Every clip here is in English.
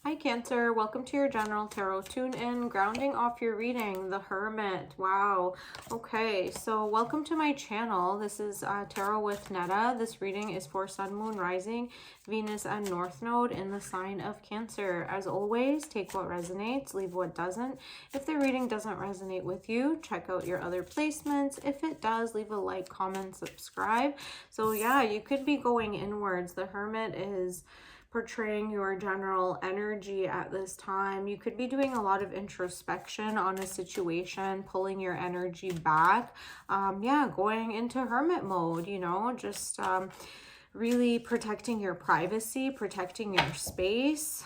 Hi Cancer, welcome to your general tarot tune-in, grounding off your reading, the Hermit. Wow. Okay, so welcome to my channel. This is Tarot with Netta. This reading is for Sun, Moon, Rising, Venus, and North Node in the sign of Cancer. As always, take what resonates, leave what doesn't. If the reading doesn't resonate with you, check out your other placements. If it does, leave a like, comment, subscribe. So yeah, you could be going inwards. The Hermit is portraying your general energy at this time. You could be doing a lot of introspection on a situation, pulling your energy back. Yeah, going into hermit mode, you know, just really protecting your privacy, protecting your space.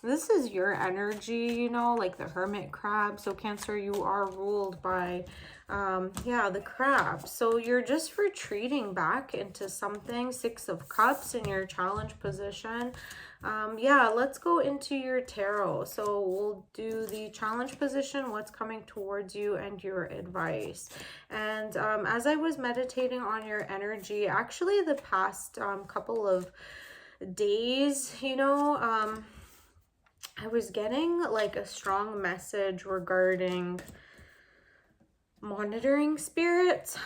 This is your energy, you know, like the hermit crab. So Cancer, you are ruled by yeah, the crab. So you're just retreating back into something. 6 of Cups in your challenge position. Yeah, let's go into your tarot. So we'll do the challenge position, what's coming towards you, and your advice. And as I was meditating on your energy, actually the past couple of days, you know, I was getting like a strong message regarding monitoring spirits.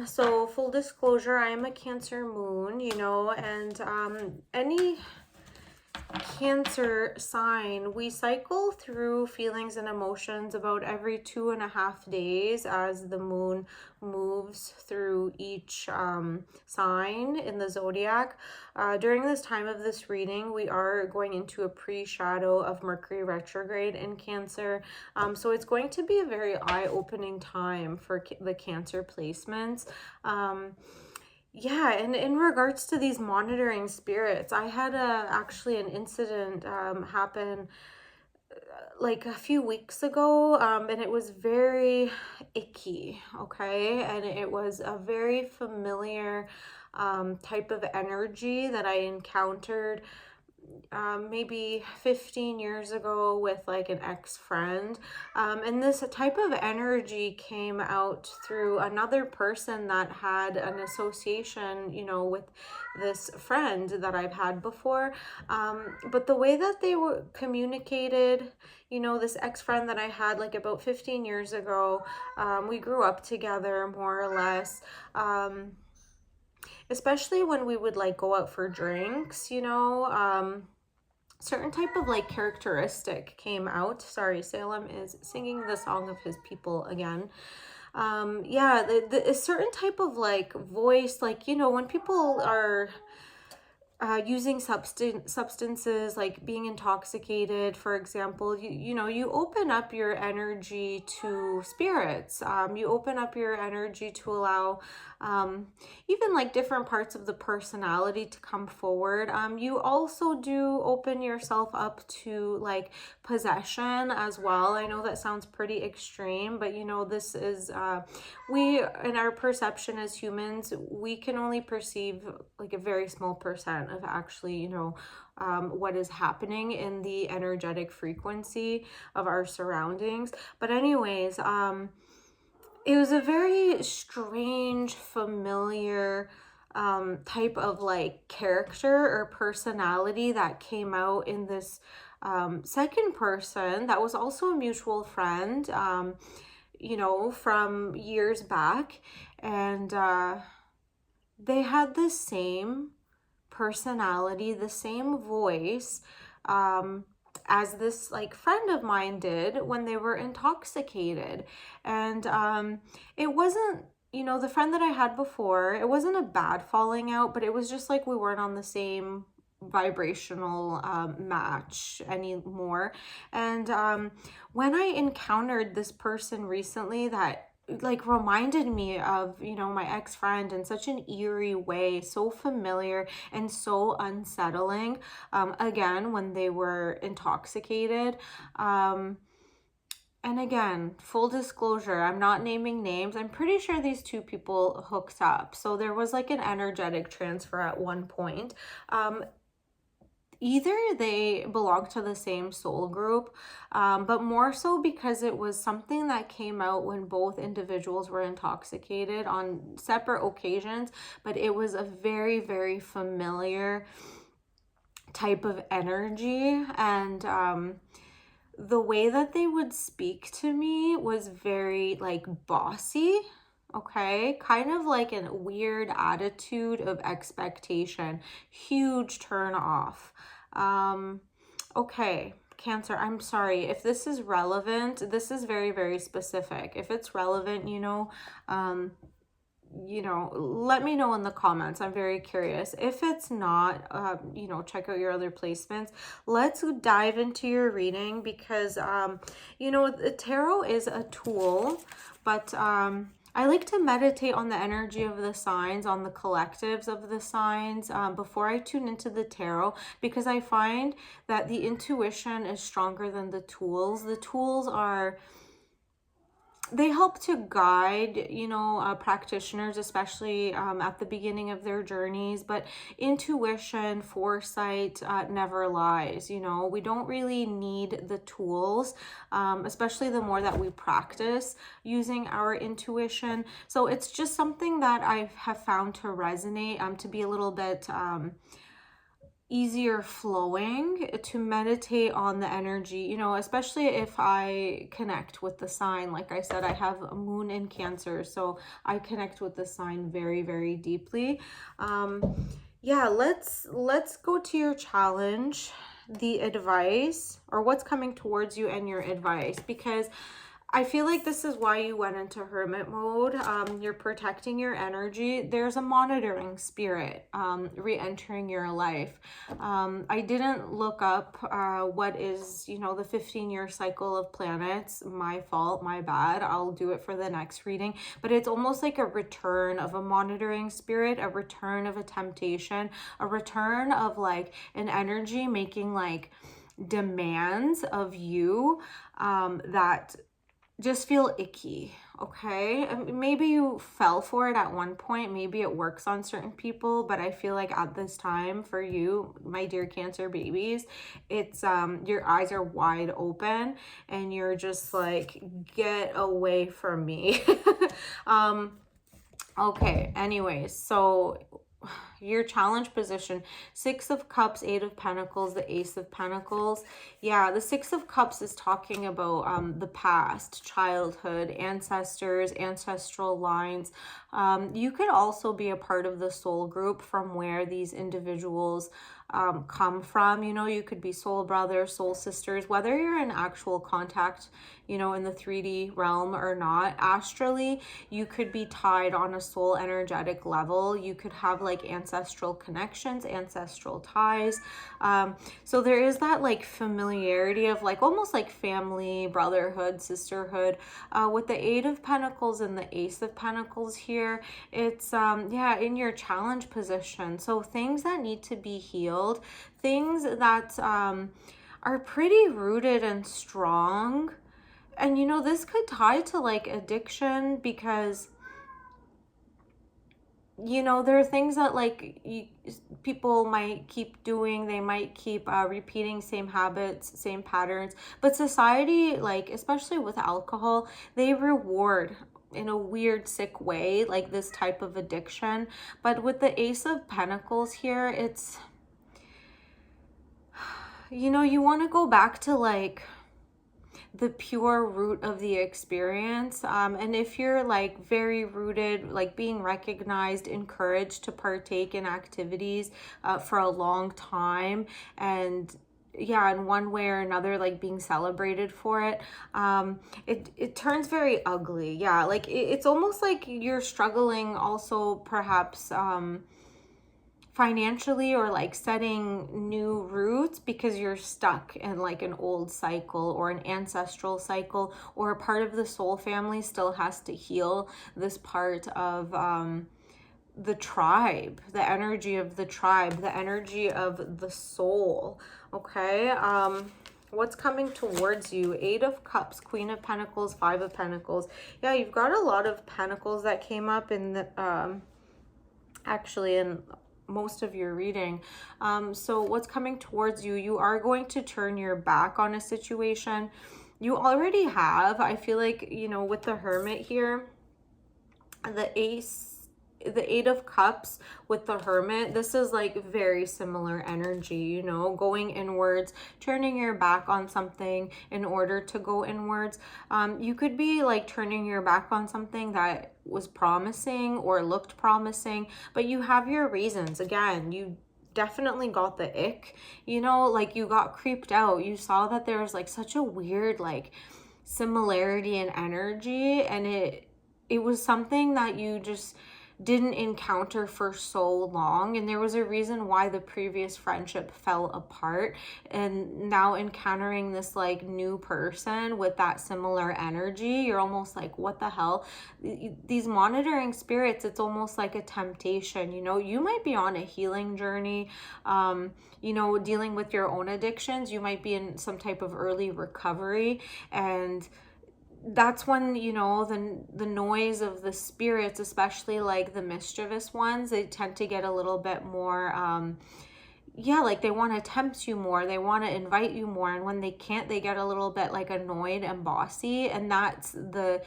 So full disclosure, I am a Cancer moon, you know, and any Cancer sign, we cycle through feelings and emotions about every 2.5 days as the moon moves through each sign in the zodiac. During this time of this reading, we are going into a pre-shadow of Mercury retrograde in Cancer. So it's going to be a very eye-opening time for the Cancer placements. Yeah, and in regards to these monitoring spirits, I had actually an incident happen like a few weeks ago, and it was very icky, okay? And it was a very familiar type of energy that I encountered maybe 15 years ago with like an ex-friend, and this type of energy came out through another person that had an association, you know, with this friend that I've had before, but the way that they were communicated, you know, this ex-friend that I had like about 15 years ago, we grew up together more or less, especially when we would like go out for drinks, you know, certain type of like characteristic came out. Sorry, Salem is singing the song of his people again. Yeah, a certain type of like voice, like, you know, when people are using substances, like being intoxicated, for example, you know, you open up your energy to spirits. You open up your energy to allow even like different parts of the personality to come forward. You also do open yourself up to like possession as well. I know that sounds pretty extreme, but you know, this is we, in our perception as humans, we can only perceive like a very small percent of actually, you know, what is happening in the energetic frequency of our surroundings. But anyways, it was a very strange, familiar type of like character or personality that came out in this second person that was also a mutual friend, you know, from years back. And they had the same personality, the same voice, as this like friend of mine did when they were intoxicated. And it wasn't, you know, the friend that I had before, it wasn't a bad falling out, but it was just like we weren't on the same vibrational match anymore. And when I encountered this person recently that like reminded me of, you know, my ex-friend in such an eerie way, so familiar and so unsettling, again when they were intoxicated. And again, full disclosure, I'm not naming names. I'm pretty sure these two people hooked up, so there was like an energetic transfer at one point. Either they belong to the same soul group, but more so because it was something that came out when both individuals were intoxicated on separate occasions, but it was a very, very familiar type of energy, and the way that they would speak to me was very like bossy. Okay, kind of like a weird attitude of expectation, huge turn off. Okay, Cancer, I'm sorry if this is relevant. This is very, very specific. If it's relevant, let me know in the comments. I'm very curious. If it's not, check out your other placements. Let's dive into your reading because, the tarot is a tool, but I like to meditate on the energy of the signs, on the collectives of the signs before I tune into the tarot, because I find that the intuition is stronger than the tools. The tools they help to guide, practitioners, especially at the beginning of their journeys. But intuition, foresight never lies. We don't really need the tools, especially the more that we practice using our intuition. So it's just something that I have found to resonate, to be a little bit easier flowing, to meditate on the energy, especially if I connect with the sign. Like I said, I have a moon in Cancer, so I connect with the sign very, very deeply. Yeah, let's go to your challenge, the advice, or what's coming towards you, and your advice, because I feel like this is why you went into hermit mode. You're protecting your energy. There's a monitoring spirit re-entering your life. I didn't look up what is, the 15-year cycle of planets. My fault, my bad. I'll do it for the next reading. But it's almost like a return of a monitoring spirit, a return of a temptation, a return of like an energy making like demands of you that just feel icky. Okay, maybe you fell for it at one point, maybe it works on certain people, but I feel like at this time for you, my dear Cancer babies, it's your eyes are wide open and you're just like, get away from me. Okay, anyways, so your challenge position, 6 of Cups, 8 of Pentacles, the Ace of Pentacles. Yeah, the 6 of Cups is talking about the past, childhood, ancestors, ancestral lines. You could also be a part of the soul group from where these individuals come from. You could be soul brothers, soul sisters, whether you're in actual contact, in the 3D realm or not. Astrally, you could be tied on a soul energetic level. You could have like ancestral connections, ancestral ties. So there is that like familiarity of like almost like family, brotherhood, sisterhood. With the 8 of Pentacles and the Ace of Pentacles here, it's in your challenge position. So things that need to be healed, things that are pretty rooted and strong. And this could tie to like addiction, because there are things that like people might keep doing. They might keep repeating same habits, same patterns, but society, like especially with alcohol, they reward in a weird sick way like this type of addiction. But with the Ace of Pentacles here, it's you want to go back to like the pure root of the experience. And if you're like very rooted, like being recognized, encouraged to partake in activities for a long time, and in one way or another, like being celebrated for it, it turns very ugly. Like it's almost like you're struggling also perhaps financially, or like setting new roots because you're stuck in like an old cycle or an ancestral cycle, or a part of the soul family still has to heal this part of the tribe, the energy of the tribe, the energy of the soul. Okay, what's coming towards you? 8 of Cups, Queen of Pentacles, 5 of Pentacles. Yeah, you've got a lot of pentacles that came up in the actually in most of your reading. So what's coming towards you? You are going to turn your back on a situation. You already have. I feel like, with the Hermit here, the Ace the Eight of Cups with the Hermit, this is like very similar energy, you know, going inwards, turning your back on something in order to go inwards. You could be like turning your back on something that was promising or looked promising, but you have your reasons. Again, you definitely got the ick, you know, like you got creeped out. You saw that there was like such a weird like similarity in energy, and it was something that you just didn't encounter for so long, and there was a reason why the previous friendship fell apart. And now encountering this like new person with that similar energy, you're almost like, what the hell? These monitoring spirits, it's almost like a temptation, you know. You might be on a healing journey, you know, dealing with your own addictions. You might be in some type of early recovery, and that's when, you know, the noise of the spirits, especially like the mischievous ones, they tend to get a little bit more yeah, like they want to tempt you more, they want to invite you more, and when they can't, they get a little bit like annoyed and bossy. And that's the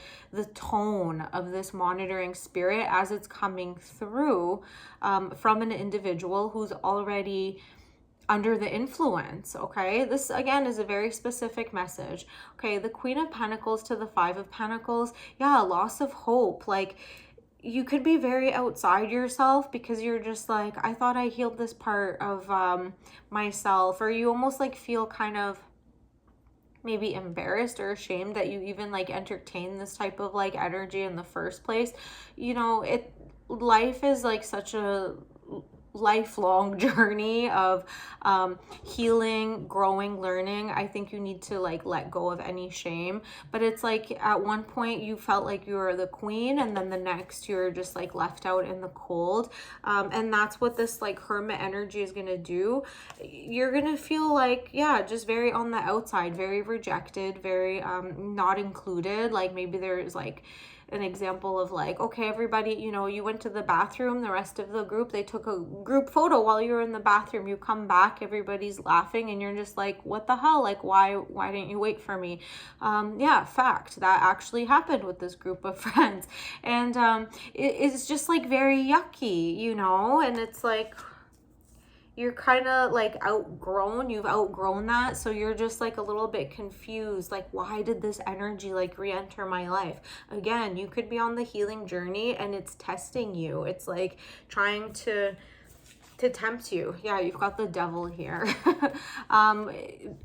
tone of this monitoring spirit as it's coming through from an individual who's already under the influence. Okay, this again is a very specific message. Okay, the Queen of Pentacles to the Five of Pentacles, yeah, loss of hope. Like, you could be very outside yourself because you're just like, I thought I healed this part of myself, or you almost like feel kind of maybe embarrassed or ashamed that you even like entertain this type of like energy in the first place. You know, life is like such a lifelong journey of healing, growing, learning. I think you need to like let go of any shame. But it's like at one point you felt like you were the queen, and then the next you're just like left out in the cold. And that's what this like Hermit energy is gonna do. You're gonna feel like, yeah, just very on the outside, very rejected, very not included. Like maybe there's like an example of like, okay, everybody, you know, you went to the bathroom, the rest of the group, they took a group photo while you were in the bathroom. You come back, everybody's laughing, and you're just like, what the hell? Like, why didn't you wait for me? Yeah, fact, that actually happened with this group of friends. And it's just like very yucky, you know. And it's like, you're kind of like you've outgrown that, so you're just like a little bit confused, like, why did this energy like re-enter my life again? You could be on the healing journey and it's testing you. It's like trying to tempt you. Yeah, you've got the Devil here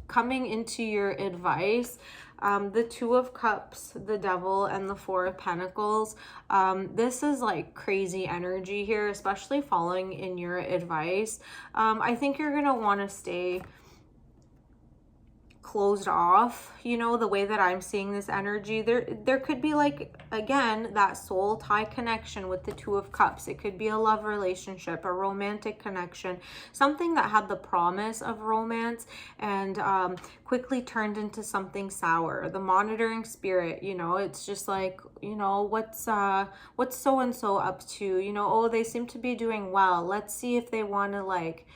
coming into your advice. The Two of Cups, the Devil, and the Four of Pentacles. This is like crazy energy here, especially following in your advice. I think you're gonna want to stay closed off, you know, the way that I'm seeing this energy. There could be like, again, that soul tie connection with the Two of Cups. It could be a love relationship, a romantic connection, something that had the promise of romance and quickly turned into something sour. The monitoring spirit, you know, it's just like, you know, what's so and so up to, you know, oh, they seem to be doing well, let's see if they want to like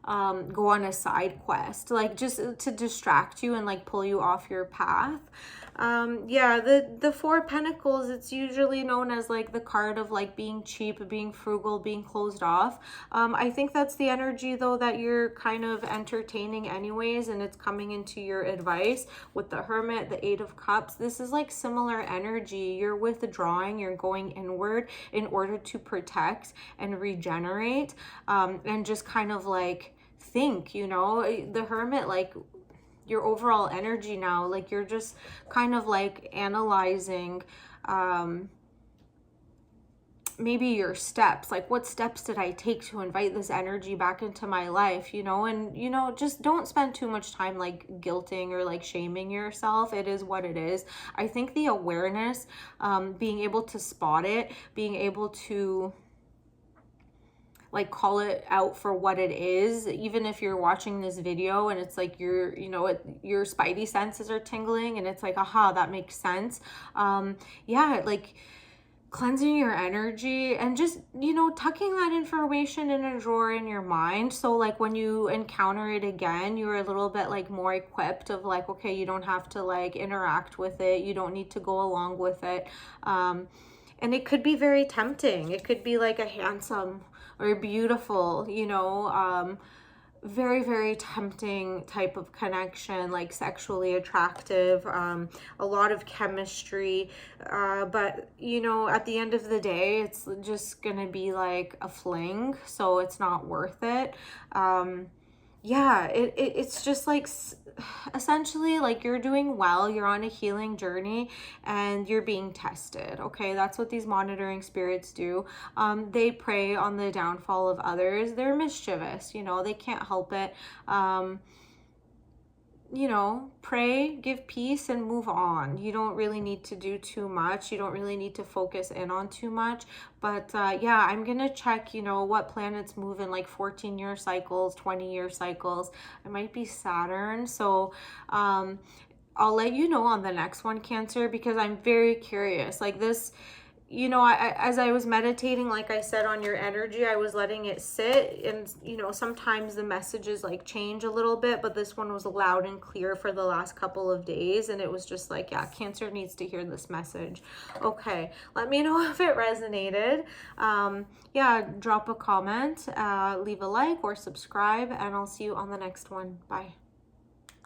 go on a side quest, like just to distract you and like pull you off your path. Yeah, the Four of Pentacles, it's usually known as like the card of like being cheap, being frugal, being closed off. I think that's the energy though that you're kind of entertaining anyways, and it's coming into your advice with the Hermit, the Eight of Cups. This is like similar energy. You're withdrawing, you're going inward in order to protect and regenerate, and just kind of like think, you know, the Hermit, like your overall energy now, like you're just kind of like analyzing maybe your steps, like what steps did I take to invite this energy back into my life, you know. And you know, just don't spend too much time like guilting or like shaming yourself. It is what it is. I think the awareness, being able to spot it, being able to like call it out for what it is, even if you're watching this video and it's like your spidey senses are tingling and it's like, aha, that makes sense. Yeah, like cleansing your energy and just, you know, tucking that information in a drawer in your mind, so like when you encounter it again, you're a little bit like more equipped of like, okay, you don't have to like interact with it, you don't need to go along with it. And it could be very tempting. It could be like a handsome or beautiful, you know, very, very tempting type of connection, like sexually attractive, a lot of chemistry. But, you know, at the end of the day, it's just gonna be like a fling, so it's not worth it. Yeah, it's just like essentially like you're doing well, you're on a healing journey and you're being tested. Okay, that's what these monitoring spirits do. They prey on the downfall of others. They're mischievous, you know, they can't help it. You know, pray, give peace, and move on. You don't really need to do too much. You don't really need to focus in on too much. But yeah, I'm going to check, you know, what planets move in like 14-year cycles, 20-year cycles. It might be Saturn. So I'll let you know on the next one, Cancer, because I'm very curious. Like this, you know, as I was meditating, like I said, on your energy, I was letting it sit. And, you know, sometimes the messages like change a little bit, but this one was loud and clear for the last couple of days. And it was just like, yeah, Cancer needs to hear this message. Okay, let me know if it resonated. Yeah, drop a comment, leave a like or subscribe, and I'll see you on the next one. Bye.